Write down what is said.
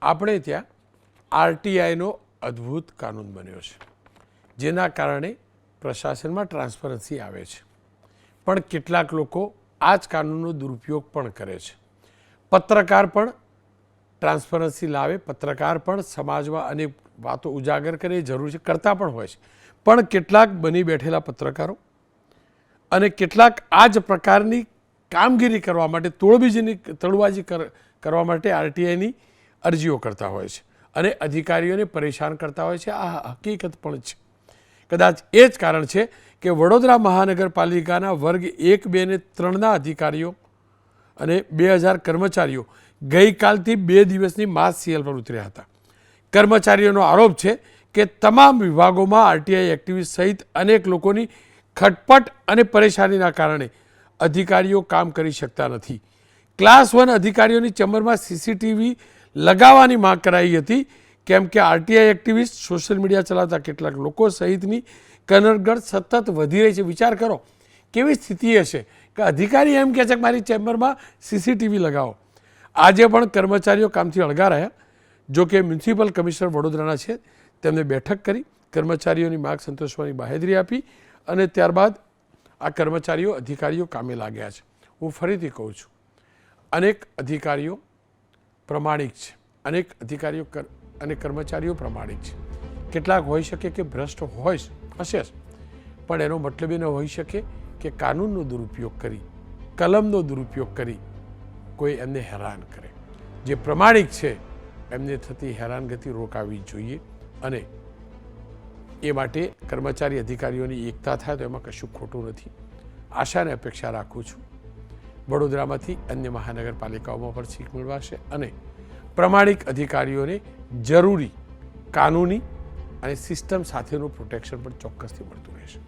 આપણે ત્યાં આરટીઆઈનો અદ્ભુત કાનૂન બન્યો છે, જેના કારણે પ્રશાસનમાં ટ્રાન્સપરન્સી આવે છે, પણ કેટલાક લોકો આ જ કાનૂનનો દુરુપયોગ પણ કરે છે. પત્રકાર પણ ટ્રાન્સપરન્સી લાવે, પત્રકાર પણ સમાજમાં અનેક વાતો ઉજાગર કરે, એ જરૂર છે, કરતા પણ હોય છે, પણ કેટલાક બની બેઠેલા પત્રકારો અને કેટલાક આ જ પ્રકારની કામગીરી કરવા માટે તોડબાજી કરવા માટે આરટીઆઈની અરજીઓ કરતા હોય છે અને અધિકારીઓને પરેશાન કરતા હોય છે. આ હકીકત પણ છે. કદાચ એ જ કારણ છે કે વડોદરા મહાનગરપાલિકાના વર્ગ 1, 2 અને 3ના અધિકારીઓ અને 2000 કર્મચારીઓ ગઈકાલથી 2 દિવસની માસ સીએલ પર ઉતર્યા હતા. કર્મચારીઓનો આરોપ છે કે તમામ વિભાગોમાં આરટીઆઈ એક્ટિવિસ્ટ સહિત અનેક લોકોની ખટપટ અને પરેશાનીના કારણે અધિકારીઓ કામ કરી શકતા નથી. ક્લાસ 1 અધિકારીઓની ચેમ્બરમાં સીસીટીવી લગાવવાની માંગ કરાઈ હતી, કેમ કે આરટીઆઈ એક્ટિવિસ્ટ, સોશિયલ મીડિયા ચલાવતા કેટલાક લોકો સહિતની કનરગડ સતત વધી રહી છે. વિચાર કરો કેવી સ્થિતિ હશે કે અધિકારી એમ કહે છે કે મારી ચેમ્બરમાં સીસીટીવી લગાવો. આજે પણ કર્મચારીઓ કામથી અળગા રહ્યા. જો કે મ્યુનિસિપલ કમિશનર વડોદરાના છે, તેમને બેઠક કરી કર્મચારીઓની માંગ સંતોષવાની બાહેધરી આપી અને ત્યારબાદ આ કર્મચારીઓ અધિકારીઓ કામે લાગ્યા છે. હું ફરીથી કહું છું, અનેક અધિકારીઓ પ્રમાણિક છે, અનેક અધિકારીઓ અને કર્મચારીઓ પ્રમાણિક છે. કેટલાક હોઈ શકે કે ભ્રષ્ટ હશે, પણ એનો મતલબ એ ન હોઈ શકે કે કાનૂનનો દુરુપયોગ કરી, કલમનો દુરુપયોગ કરી કોઈ એમને હેરાન કરે. જે પ્રમાણિક છે એમને થતી હેરાનગતિ રોકાવી જોઈએ અને એ માટે કર્મચારી અધિકારીઓની એકતા થાય તો એમાં કશું ખોટું નથી. આશા અને અપેક્ષા રાખું છું વડોદરામાંથી અન્ય મહાનગરપાલિકાઓમાં પણ શીખ મેળવાશે અને પ્રમાણિક અધિકારીઓને જરૂરી કાનૂની અને સિસ્ટમ સાથેનું પ્રોટેક્શન પણ ચોક્કસથી મળતું રહેશે.